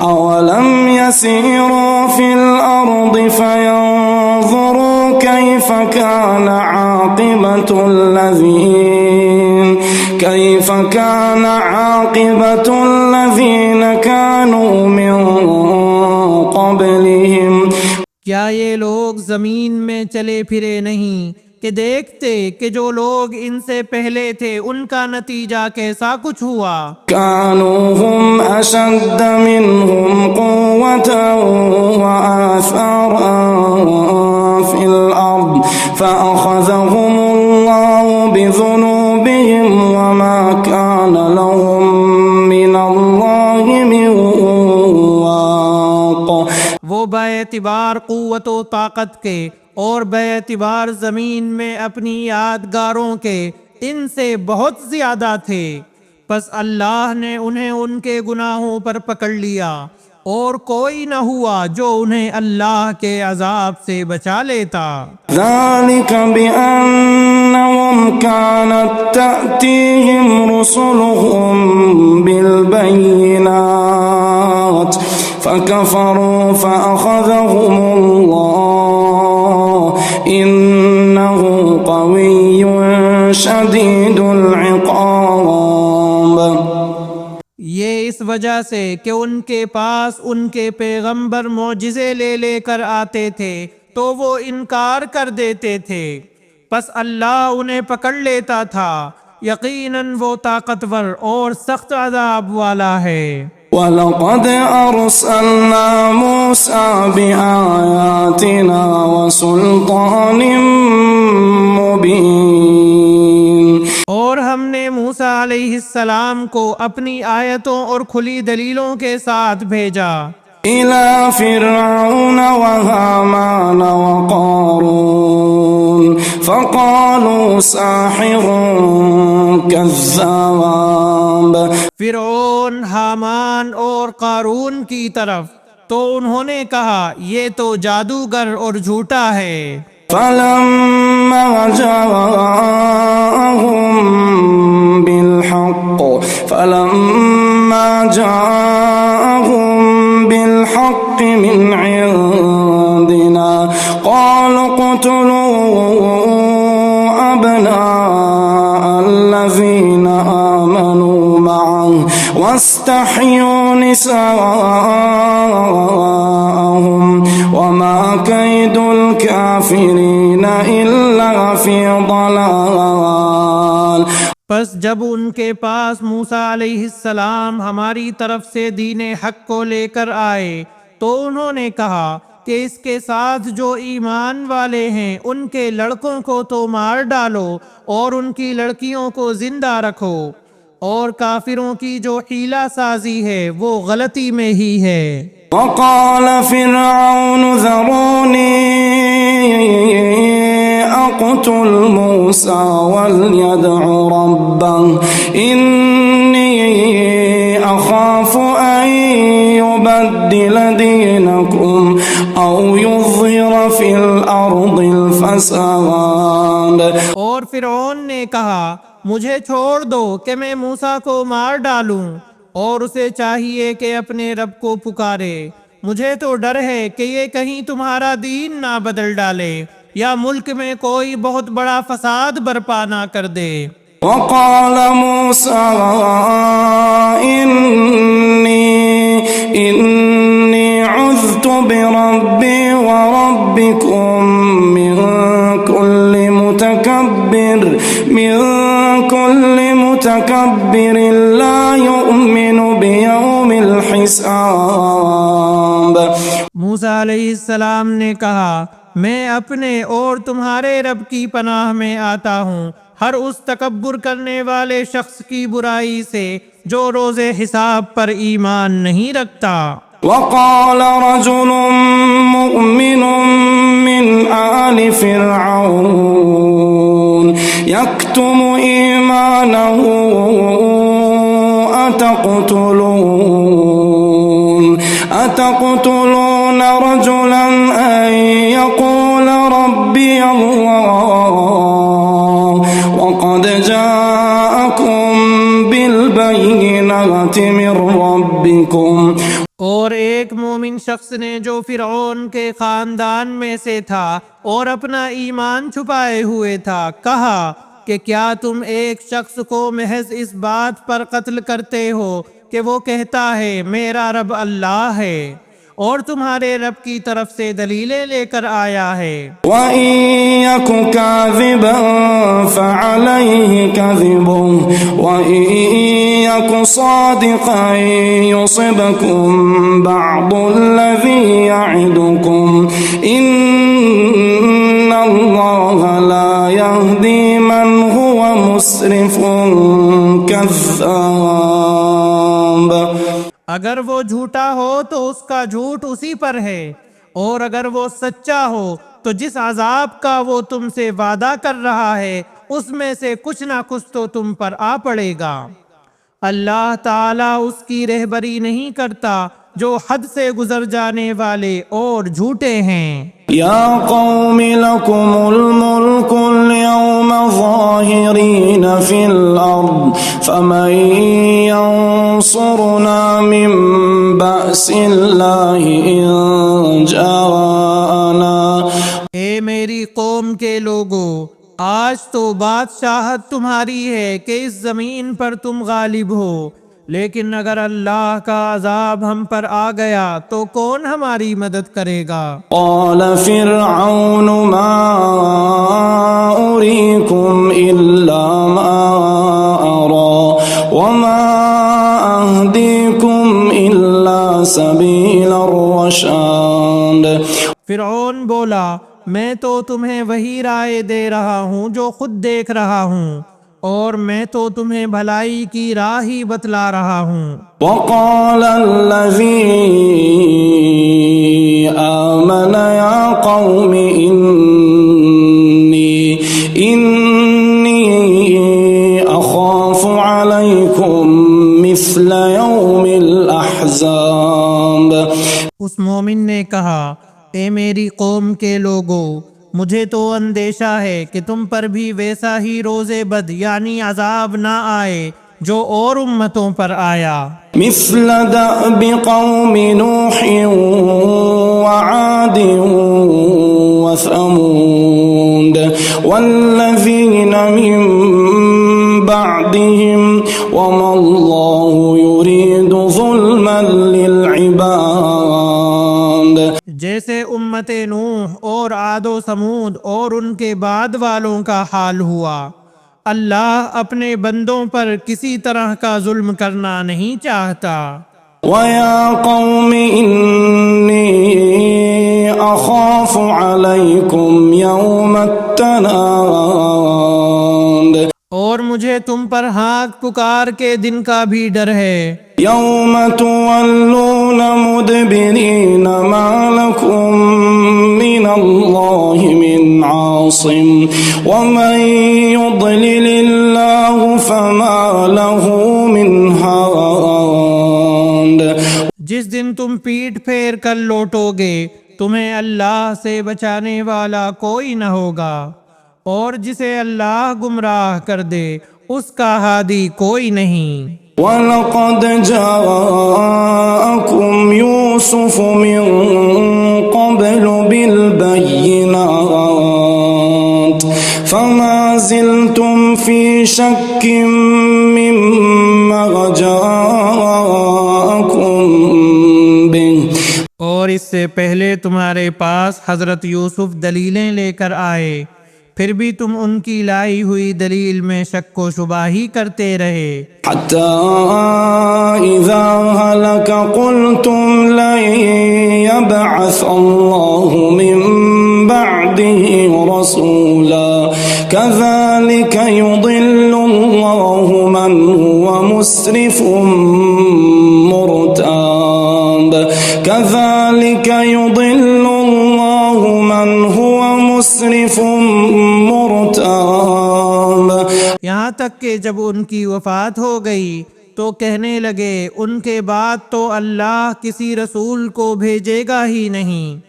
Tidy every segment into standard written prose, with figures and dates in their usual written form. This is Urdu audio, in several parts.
أولم يسيروا في الأرض فينظروا كيف كان عاقبة الذين كانوا من قبلهم. کیا یہ لوگ زمین میں چلے پھرے نہیں کہ دیکھتے کہ جو لوگ ان سے پہلے تھے ان کا نتیجہ کیسا کچھ ہوا؟ كانوا هم أشد منهم قوة وآثارا في الأرض فأخذهم الله بذنوبهم وما كان لهم من الله من واق. وہ بے اعتبار قوت و طاقت کے اور بے اعتبار زمین میں اپنی یادگاروں کے ان سے بہت زیادہ تھے، پس اللہ نے انہیں ان کے گناہوں پر پکڑ لیا اور کوئی نہ ہوا جو انہیں اللہ کے عذاب سے بچا لیتا. ذلك بأنهم كانت تأتيهم رسلهم بالبينات فكفروا فأخذهم الله إنه قوي شديد العقاب. یہ اس وجہ سے کہ ان کے پاس ان کے پیغمبر معجزے لے لے کر آتے تھے تو وہ انکار کر دیتے تھے، پس اللہ انہیں پکڑ لیتا تھا، یقیناً وہ طاقتور اور سخت عذاب والا ہے. وَلَقَدْ أَرْسَلْنَا مُوسَى بِآيَاتِنَا وَسُلْطَانٍ مُبِينٍ. اور ہم نے موسیٰ علیہ السلام کو اپنی آیتوں اور کھلی دلیلوں کے ساتھ بھیجا إِلَى فِرْعَوْنَ وَهَامَانَ وَقَارُونَ فَقَالُوا سَاحِرٌ كَذَّابٌ. فرعون، حامان اور قارون کی طرف، تو انہوں نے کہا یہ تو جادوگر اور جھوٹا ہے. فَلَمَّا جَاءَهُم بِالْحَقِّ مِنْ عِندِنَا قَالُوا اقْتُلُوا أَبْنَاءَ الَّذِينَ آمَنُوا مَعَهُ وَاسْتَحْيُوا نِسَاءَهُمْ وَمَا كَيْدُ الْكَافِرِينَ إِلَّا فِي ضَلَالٍ. پس جب ان کے پاس موسیٰ علیہ السلام ہماری طرف سے دین حق کو لے کر آئے تو انہوں نے کہا کہ اس کے ساتھ جو ایمان والے ہیں ان کے لڑکوں کو تو مار ڈالو اور ان کی لڑکیوں کو زندہ رکھو، اور کافروں کی جو حیلہ سازی ہے وہ غلطی میں ہی ہے. وقال فرعون ذروني أقتل موسى وليدع ربه إني أخاف أن يبدل دينكم أو يظهر في الأرض الفساد. اور فرعون نے کہا مجھے چھوڑ دو کہ میں موسیٰ کو مار ڈالوں، اور اسے چاہیے کہ اپنے رب کو پکارے، مجھے تو ڈر ہے کہ یہ کہیں تمہارا دین نہ بدل ڈالے یا ملک میں کوئی بہت بڑا فساد برپا نہ کر دے. وقال موسى إني عذت بربي وربكم من كل متكبر لا يؤمن بيوم الحساب. موسیٰ علیہ السلام نے کہا میں اپنے اور تمہارے رب کی پناہ میں آتا ہوں ہر اس تکبر کرنے والے شخص کی برائی سے جو روز حساب پر ایمان نہیں رکھتا. وقال رجل مؤمن من آل فرعون يكتم إيمانه أتقتلون رجلا أن يقول ربي الله وقد جاءكم بالبينات من ربكم. اور ایک مومن شخص نے جو فرعون کے خاندان میں سے تھا اور اپنا ایمان چھپائے ہوئے تھا، کہا کہ کیا تم ایک شخص کو محض اس بات پر قتل کرتے ہو کہ وہ کہتا ہے میرا رب اللہ ہے اور تمہارے رب کی طرف سے دلیلیں لے کر آیا ہے؟ وَإِن يَكُ كَاذِبًا فَعَلَيْهِ كَذِبُهُ وَإِن يَكُ صَادِقًا يُصِبْكُم بَعْضُ الَّذِي يَعِدُكُمْ إِنَّ اللَّهَ لَا يَهْدِي مَنْ هُوَ مُسْرِفٌ كَذَّابٌ۔ اگر وہ جھوٹا ہو تو اس کا جھوٹ اسی پر ہے، اور اگر وہ سچا ہو تو جس عذاب کا وہ تم سے وعدہ کر رہا ہے اس میں سے کچھ نہ کچھ تو تم پر آ پڑے گا۔ اللہ تعالیٰ اس کی رہبری نہیں کرتا جو حد سے گزر جانے والے اور جھوٹے ہیں۔ یا قوم لکم الملک اليوم ظاہرین فی الارض فمن ینصرنا من بأس اللہ ان جاءنا۔ اے میری قوم کے لوگو، آج تو بادشاہت تمہاری ہے کہ اس زمین پر تم غالب ہو، لیکن اگر اللہ کا عذاب ہم پر آ گیا تو کون ہماری مدد کرے گا؟ قال فرعون ما أريكم إلا ما أرى وما أهديكم إلا سبيل الرشاد۔ فرعون بولا، میں تو تمہیں وہی رائے دے رہا ہوں جو خود دیکھ رہا ہوں، اور میں تو تمہیں بھلائی کی راہ ہی بتلا رہا ہوں۔ وقال الذي آمن يا قوم إني أخاف عليكم مثل يوم الأحزاب۔ اس مومن نے کہا، اے میری قوم کے لوگو، مجھے تو اندیشہ ہے کہ تم پر بھی ویسا ہی روز بد یعنی عذاب نہ آئے جو اور امتوں پر آیا۔ مثل دأب قوم نوح وعاد وثمود والذین من بعدهم وما اللہ يريد ظلما للعباد۔ جیسے امت نوح اور عاد و ثمود اور ان کے بعد والوں کا حال ہوا، اللہ اپنے بندوں پر کسی طرح کا ظلم کرنا نہیں چاہتا۔ وَيَا قَوْمِ إِنِّي أَخَافُ عَلَيْكُمْ يَوْمَ التَّنَادِ۔ اور مجھے تم پر ہانک پکار کے دن کا بھی ڈر ہے۔ يَوْمَ تُوَلُّونَ مُدْبِرِينَ مَا لَكُمْ مِنَ اللَّهِ مِنْ عَاصِمٍ وَمَنْ يُضْلِلِ اللَّهُ فَمَا لَهُ مِنْ هَادٍ۔ جس دن تم پیٹ پھیر کر لوٹو گے تمہیں اللہ سے بچانے والا کوئی نہ ہوگا، اور جسے اللہ گمراہ کر دے اس کا ہادی کوئی نہیں۔ وَلَقَدْ جَاءَكُمْ يُوسُفُ مِنْ قَبْلُ بِالْبَيِّنَاتِ فَمَا زِلْتُمْ فِي شَكٍّ مِّمَّا جَاءَكُمْ بِهِ۔ اور اس سے پہلے تمہارے پاس حضرت یوسف دلیلیں لے کر آئے، پھر بھی تم ان کی لائی ہوئی دلیل میں شک و شبہ ہی کرتے رہے۔ حَتَّى إِذَا هَلَكَ قُلْتُمْ لَن يَبْعَثَ اللَّهُ مِن بَعْدِهِ رَسُولًا كَذَلِكَ يُضِلُّ اللَّهُ مَنْ هُوَ مُسْرِفٌ مُرْتَابٌ كَذَلِكَ يُضِلُّ اللَّهُ مَنْ هُوَ مُسْرِفٌ مُرْتَابٌ۔ یہاں تک کہ جب ان کی وفات ہو گئی تو کہنے لگے ان کے بعد تو اللہ کسی رسول کو بھیجے گا ہی نہیں۔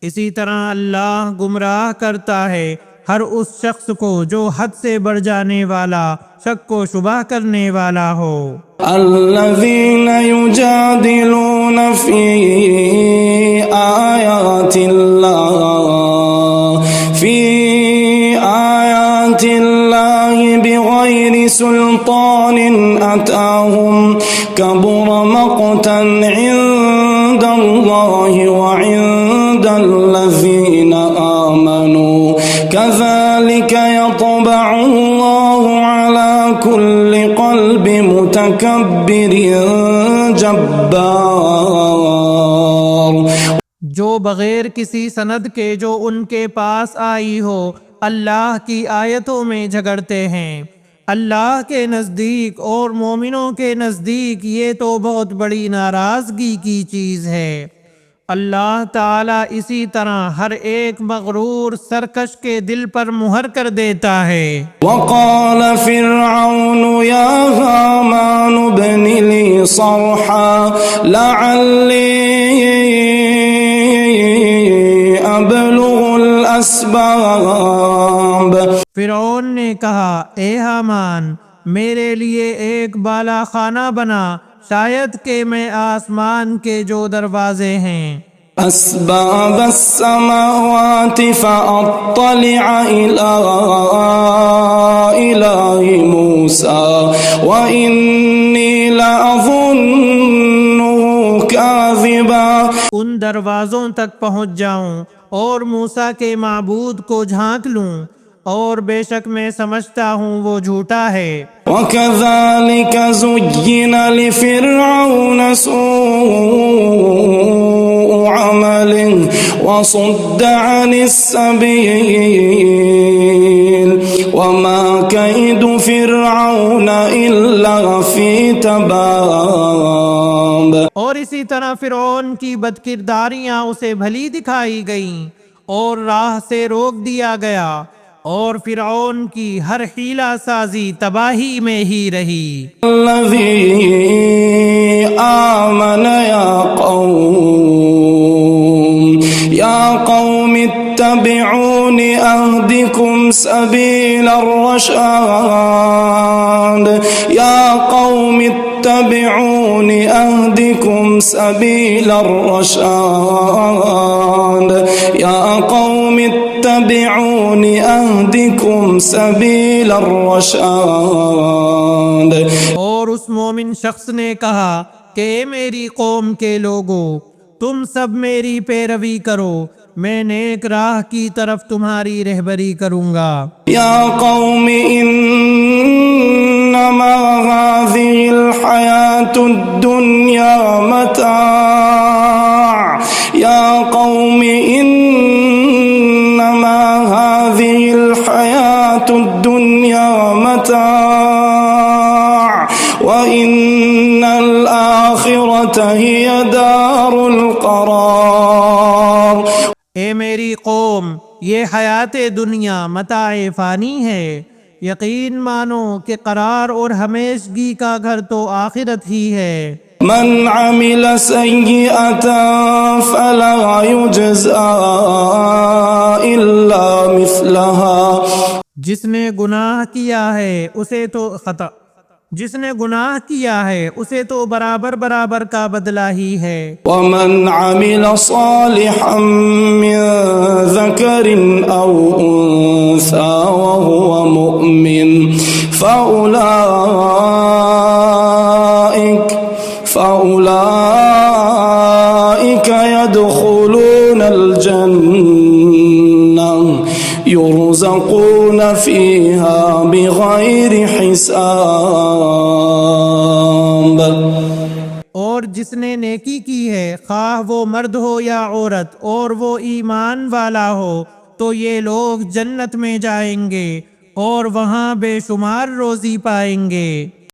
اسی طرح اللہ گمراہ کرتا ہے ہر اس شخص کو جو حد سے بڑھ جانے والا، شک و شبہ کرنے والا ہو۔ الذين يجادلون يجادلون في آيات الله بغير سلطان أتاهم كبر مقتا عند الله وعند الذين آمنوا كذلك يطبع الله على كل قلب متكبر جبار. جو بغیر کسی سند کے جو ان کے پاس آئی ہو اللہ کی آیتوں میں جھگڑتے ہیں، اللہ کے نزدیک اور مومنوں کے نزدیک یہ تو بہت بڑی ناراضگی کی چیز ہے. اللہ تعالیٰ اسی طرح ہر ایک مغرور سرکش کے دل پر مہر کر دیتا ہے. وقال فرعون يا هامان ابن لي صرحا لعلي أبلغ الأسباب. فرعون نے کہا اے حامان میرے لیے ایک بالا خانہ بنا، شاید کہ میں آسمان کے جو دروازے ہیں أسباب السماوات فأطلع إلى إله موسى وإني لأظنه كاذبا. ان دروازوں تک پہنچ جاؤں اور موسیٰ کے معبود کو جھانک لوں، اور بے شک میں سمجھتا ہوں وہ جھوٹا ہے. وَكَذَلِكَ زُيِّنَ لِفِرْعَوْنَ سُوءُ عَمَلِهِ وَصُدَّ عَنِ السَّبِيلِ وَمَا كَيْدُ فِرْعَوْنَ إِلَّا فِي تَبَابٍ. اور اسی طرح فرعون کی بدکرداریاں اسے بھلی دکھائی گئیں اور راہ سے روک دیا گیا، اور فرعون کی ہر حیلہ سازی تباہی میں ہی رہی. الذي آمن يا قوم اتبعون أهدكم سبيل الرشاد يا قوم اتبعون أهدكم سبيل الرشاد يا قوم اتبعون أهدكم سبيل الرشاد. اور اس مومن شخص نے کہا کہ اے میری قوم کے لوگو تم سب میری پیروی کرو، میں نیک راہ کی طرف تمہاری رہبری کروں گا. یا قوم انما هذه الحیاة الدنیا متاع یا قوم انما هذه الحیاة الدنیا متاع وإن الآخرة هي دار القرار. اے میری قوم یہ حیات دنیا متاع فانی ہے، یقین مانو کہ قرار اور ہمیشگی کا گھر تو آخرت ہی ہے. من عمل سیئة فلا یجزا الا مثلها. جس نے گناہ کیا ہے اسے تو برابر برابر کا بدلہ ہی ہے. ومن عمل صالحا من ذکر او انثى وهو مؤمن فأولئك يدخلون الجنة يرزقون فيها بغير حساب. اور جس نے نیکی کی ہے خواہ وہ مرد ہو یا عورت اور وہ ایمان والا ہو تو یہ لوگ جنت میں جائیں گے اور وہاں بے شمار روزی پائیں گے.